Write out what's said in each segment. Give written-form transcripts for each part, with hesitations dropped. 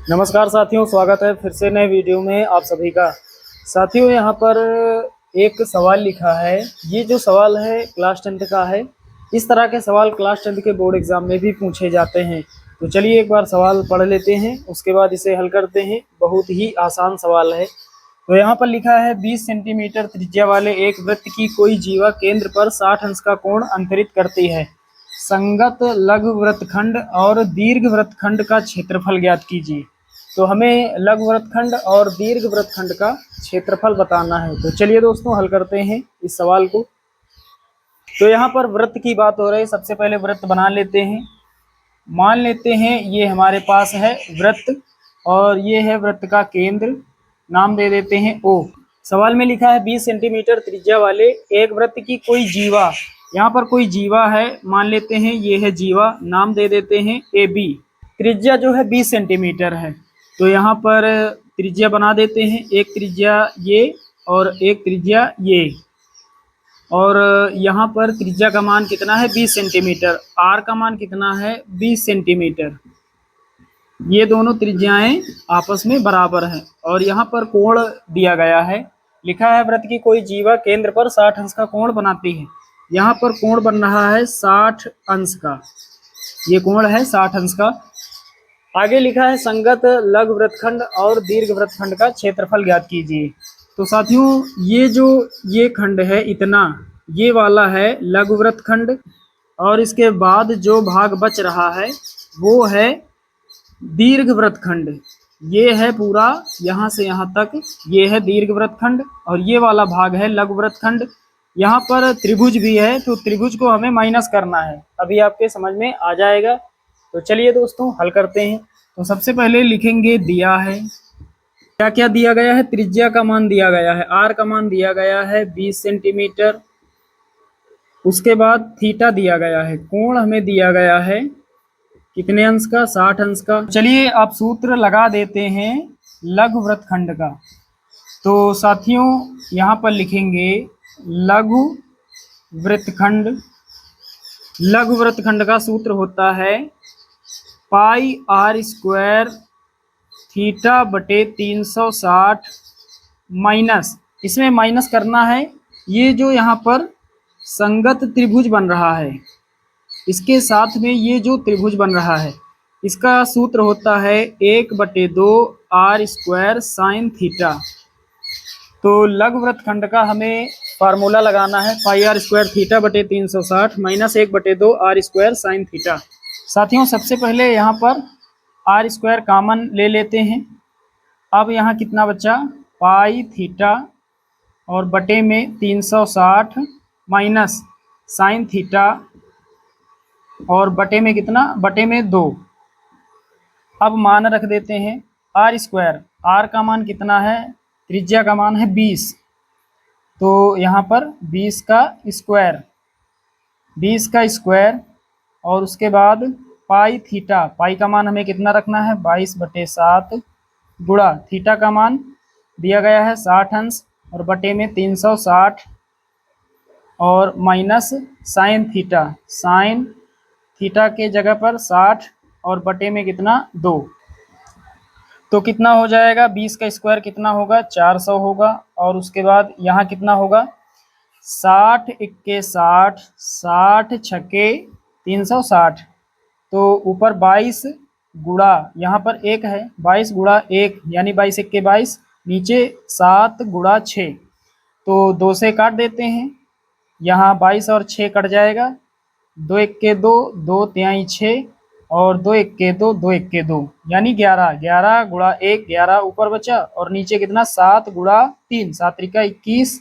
नमस्कार साथियों, स्वागत है फिर से नए वीडियो में आप सभी का। साथियों, यहाँ पर एक सवाल लिखा है। ये जो सवाल है क्लास 10th का है। इस तरह के सवाल क्लास 10th के बोर्ड एग्जाम में भी पूछे जाते हैं। तो चलिए एक बार सवाल पढ़ लेते हैं, उसके बाद इसे हल करते हैं। बहुत ही आसान सवाल है। तो यहाँ पर लिखा है 20 सेंटीमीटर त्रिज्या वाले एक वृत्त की कोई जीवा केंद्र पर 60 अंश का कोण अंतरित करती है। संगत लघु वृत्तखंड और दीर्घ वृत्तखंड का क्षेत्रफल ज्ञात कीजिए। तो हमें लघु वृत्तखंड और दीर्घ वृत्तखंड का क्षेत्रफल बताना है। तो चलिए दोस्तों हल करते हैं इस सवाल को। तो यहाँ पर वृत्त की बात हो रही है। सबसे पहले वृत्त बना लेते हैं। मान लेते हैं ये हमारे पास है वृत्त और ये है वृत्त का केंद्र। नाम दे देते हैं O। सवाल में लिखा है 20 सेंटीमीटर त्रिज्या वाले एक वृत्त की कोई जीवा। यहाँ पर कोई जीवा है, मान लेते हैं ये है जीवा। नाम दे देते हैं AB। त्रिज्या जो है 20 सेंटीमीटर है। तो यहाँ पर त्रिज्या बना देते हैं। एक त्रिज्या ये और एक त्रिज्या ये। और यहाँ पर त्रिज्या का मान कितना है 20 सेंटीमीटर। आर का मान कितना है 20 सेंटीमीटर। ये दोनों त्रिज्याएं आपस में बराबर हैं। और यहाँ पर कोण दिया गया है। लिखा है वृत्त की कोई जीवा केंद्र पर 60 अंश का कोण बनाती है। यहाँ पर कोण बन रहा है 60 अंश का। ये कोण है 60 अंश का। आगे लिखा है संगत लघु वृत्तखंड और दीर्घ वृत्तखंड का क्षेत्रफल ज्ञात कीजिए। तो साथियों ये खंड है इतना, ये वाला है लघु वृत्तखंड। और इसके बाद जो भाग बच रहा है वो है दीर्घ वृत्तखंड। ये है पूरा यहाँ से यहाँ तक, ये है दीर्घ वृत्तखंड और ये वाला भाग है लघु वृत्तखंड। यहाँ पर त्रिभुज भी है, तो त्रिभुज को हमें माइनस करना है। अभी आपके समझ में आ जाएगा। तो चलिए दोस्तों हल करते हैं। तो सबसे पहले लिखेंगे दिया है। क्या क्या दिया गया है? त्रिज्या का मान दिया गया है, आर का मान दिया गया है 20 सेंटीमीटर। उसके बाद थीटा दिया गया है। कोण हमें दिया गया है कितने अंश का? 60 अंश का। चलिए आप सूत्र लगा देते हैं लघु वृत्तखंड का। तो साथियों यहाँ पर लिखेंगे लघु वृत्तखंड। लघु वृत्तखंड का सूत्र होता है पाई आर स्क्वायर थीटा बटे 360 माइनस, इसमें माइनस करना है। ये जो यहाँ पर संगत त्रिभुज बन रहा है, इसके साथ में ये जो त्रिभुज बन रहा है, इसका सूत्र होता है 1/2 आर स्क्वायर साइन थीटा। तो लघु वृत्तखंड का हमें फार्मूला लगाना है पाई आर स्क्वायर थीटा बटे 360 minus 1/2 r square sine theta. साथियों सबसे पहले यहाँ पर आर स्क्वायर कॉमन ले लेते हैं। अब यहाँ कितना बचा? पाई थीटा और बटे में 360 माइनस साइन थीटा और बटे में कितना? बटे में 2। अब मान रख देते हैं आर स्क्वायर। आर का मान कितना है? त्रिज्या का मान है 20। तो यहाँ पर 20 का स्क्वायर, 20 का स्क्वायर और उसके बाद पाई थीटा। पाई का मान हमें कितना रखना है? 22/7 गुणा थीटा का मान दिया गया है 60 अंश और बटे में 360 और minus sine theta. Sine theta के जगह पर 60 और बटे में कितना? 2। तो कितना हो जाएगा? 20 का स्क्वायर कितना होगा? 400 होगा। और उसके बाद यहाँ कितना होगा? 60 इक्के 60, 60 छक्के 360। तो ऊपर 22 गुणा यहाँ पर 1 है, 22 गुणा 1 यानी 22 इक्के 22, नीचे 7 गुणा 6। तो 2 से काट देते हैं। यहाँ 22 और 6 कट जाएगा। 2 इक्के 2, 2 तिहाई 6 और 2 इक्के 2, 2 इक्के 2 यानी 11। 11 गुणा 1 11 ऊपर बचा और नीचे कितना? 7 गुणा 3, 7 त्रिका 21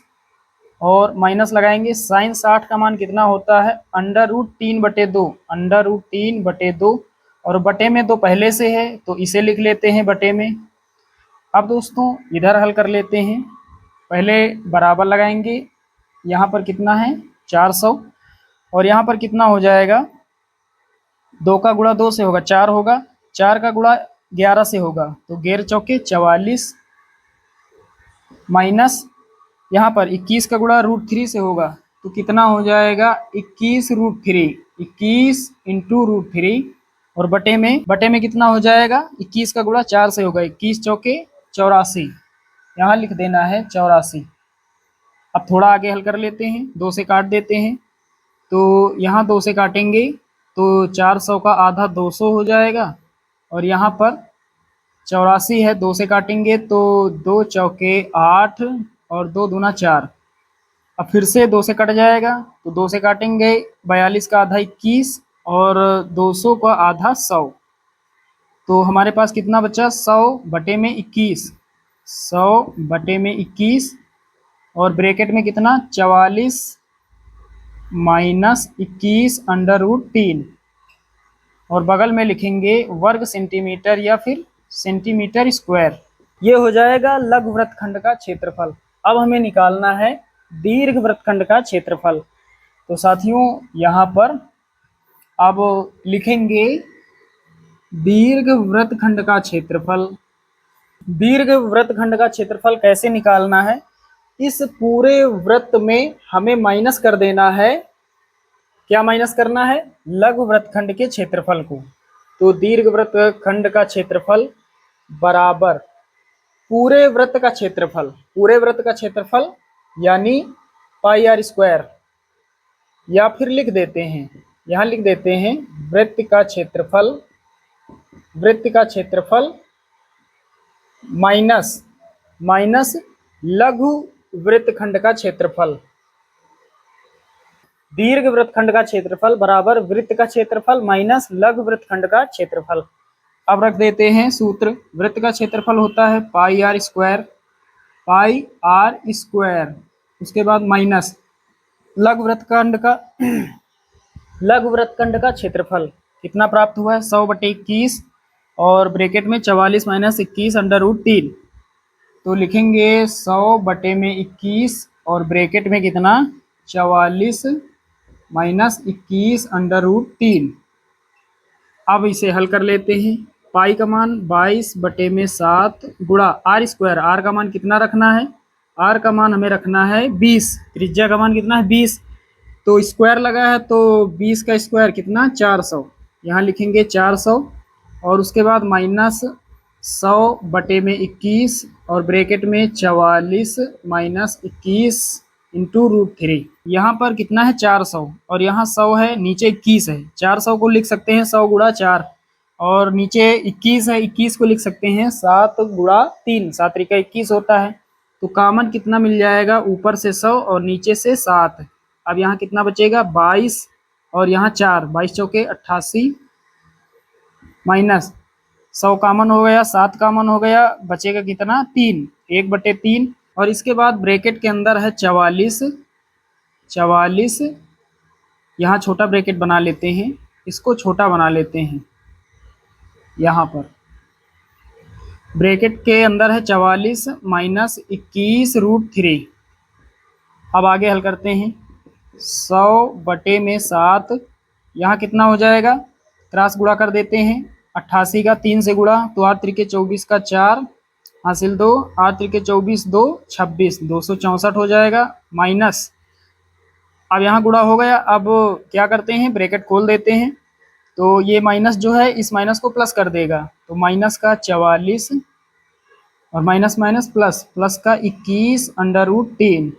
और माइनस लगाएंगे। साइन 60 का मान कितना होता है? √3/2। √3/2 और बटे में 2 पहले से है तो इसे लिख लेते हैं बटे में। अब दोस्तों इधर हल कर लेते हैं। पहले बराबर लगाएंगे। यहाँ पर कितना है? 400 और यहाँ पर कितना हो जाएगा? 2 का गुणा 2 से होगा 4 होगा, 4 का गुणा 11 से होगा तो 11 चौके 44 माइनस यहाँ पर 21 का गुणा √3 से होगा तो कितना हो जाएगा? 21 √3। 21 × √3 और बटे में कितना हो जाएगा, 21 का गुणा 4 से होगा, 21 चौके 84, यहाँ लिख देना है 84। अब थोड़ा आगे हल कर लेते हैं, 2 से काट देते हैं, तो यहाँ 2 से काटेंगे तो 400 का आधा 200 हो जाएगा, और यहाँ पर 84 है, 2 से काटेंगे तो 2 चौके 8 और 2 दूना 4। अब फिर से 2 से कट जाएगा, तो 2 से काटेंगे, 42 का आधा 21 और 200 का आधा 100, तो हमारे पास कितना बचा, 100 बटे में 21, 100 बटे में 21 और ब्रैकेट में कितना 44 माइनस 21 अंडर रूट 3, और बगल में लिखेंगे वर्ग सेंटीमीटर या फिर सेंटीमीटर स्क्वायर। ये हो जाएगा लघु वृत्तखंड का क्षेत्रफल। अब हमें निकालना है दीर्घ वृत्तखंड का क्षेत्रफल। तो साथियों यहाँ पर अब लिखेंगे दीर्घ वृत्तखंड का क्षेत्रफल। दीर्घ वृत्तखंड का क्षेत्रफल कैसे निकालना है, इस पूरे वृत्त में हमें माइनस कर देना है, क्या माइनस करना है, लघु वृत्तखंड के क्षेत्रफल को। तो दीर्घ वृत्तखंड का क्षेत्रफल बराबर पूरे वृत्त का क्षेत्रफल, पूरे वृत्त का क्षेत्रफल यानी पाई आर स्क्वायर, या फिर लिख देते हैं, यहाँ लिख देते हैं वृत्त का क्षेत्रफल, वृत्त का क्षेत्रफल माइनस लघु वृत्तखंड का क्षेत्रफल। दीर्घ वृत्तखंड का क्षेत्रफल बराबर वृत्त का क्षेत्रफल माइनस लघु वृत्तखंड का क्षेत्रफल। अब रख देते हैं सूत्र, वृत्त का क्षेत्रफल होता है पाई आर स्क्वायर, उसके बाद माइनस लघु वृत्तखंड का क्षेत्रफल कितना प्राप्त हुआ है, 100 बटे 21 और ब्रैकेट में 44 माइनस 21 अंडर रूट 3, तो लिखेंगे 100 बटे में 21 और ब्रैकेट में कितना 44 माइनस 21 अंडर रूट 3। अब इसे हल कर लेते हैं, पाई का मान 22 बटे में 7 गुणा आर स्क्वायर, आर का मान कितना रखना है, आर का मान हमें रखना है 20, त्रिज्या का मान कितना है 20, तो स्क्वायर लगा है तो 20 का स्क्वायर कितना 400, यहाँ लिखेंगे 400 और उसके बाद माइनस 100 बटे में 21 और ब्रैकेट में 44 माइनस 21 इंटू रूट 3, यहाँ पर कितना है 400 और यहाँ 100 है, नीचे 21 है, 400 को लिख सकते हैं 100 गुणा 4 और नीचे 21 है, 21 को लिख सकते हैं 7 गुणा 3, 7 त्रिका 21 होता है, तो कॉमन कितना मिल जाएगा, ऊपर से 100 और नीचे से 7। अब यहाँ कितना बचेगा 22 और यहाँ 4, 22 चौके 88 माइनस 100 कॉमन हो गया, 7 कॉमन हो गया, बचेगा कितना 3, 1 बटे 3 और इसके बाद ब्रैकेट के अंदर है 44, यहाँ छोटा ब्रैकेट बना लेते हैं, इसको छोटा बना लेते हैं, यहाँ पर ब्रैकेट के अंदर है 44 माइनस 21 रूट 3। अब आगे हल करते हैं, 100 बटे में 7, यहाँ कितना हो जाएगा, क्रॉस गुणा कर देते हैं, 88 का 3 से गुणा तो 8 त्रिके 24 का 4 हासिल 2, 8 त्रिके 24 2 26, 264 हो जाएगा माइनस, अब यहाँ गुणा हो गया, अब क्या करते हैं ब्रैकेट खोल देते हैं, तो ये माइनस जो है इस माइनस को प्लस कर देगा, तो माइनस का 44 और माइनस माइनस प्लस, प्लस का 21 अंडर रूट 3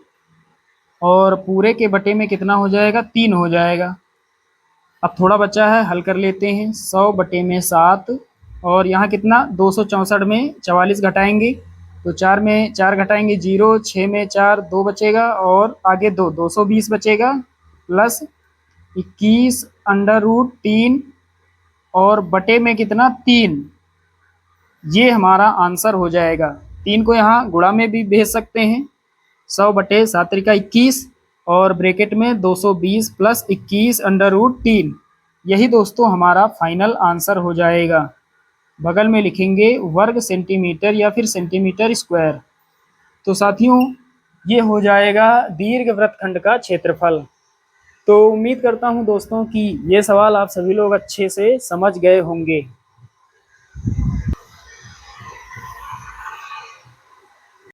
और पूरे के बटे में कितना हो जाएगा 3 हो जाएगा। अब थोड़ा बचा है, हल कर लेते हैं, 100 बटे में 7 और यहाँ कितना 264 में 44 घटाएंगे तो 4 में 4 घटाएंगे 0, 6 में 4 2 बचेगा और आगे 2, 220 बचेगा प्लस 21 अंडर रूट 3 और बटे में कितना 3, ये हमारा आंसर हो जाएगा। 3 को यहाँ गुणा में भी भेज सकते हैं, 100 बटे 7 त्रिका 21 और ब्रैकेट में 220 प्लस 21 अंडर रूट 3, यही दोस्तों हमारा फाइनल आंसर हो जाएगा। बगल में लिखेंगे वर्ग सेंटीमीटर या फिर सेंटीमीटर स्क्वायर। तो साथियों ये हो जाएगा दीर्घ वृत्तखंड का क्षेत्रफल। तो उम्मीद करता हूँ दोस्तों कि ये सवाल आप सभी लोग अच्छे से समझ गए होंगे।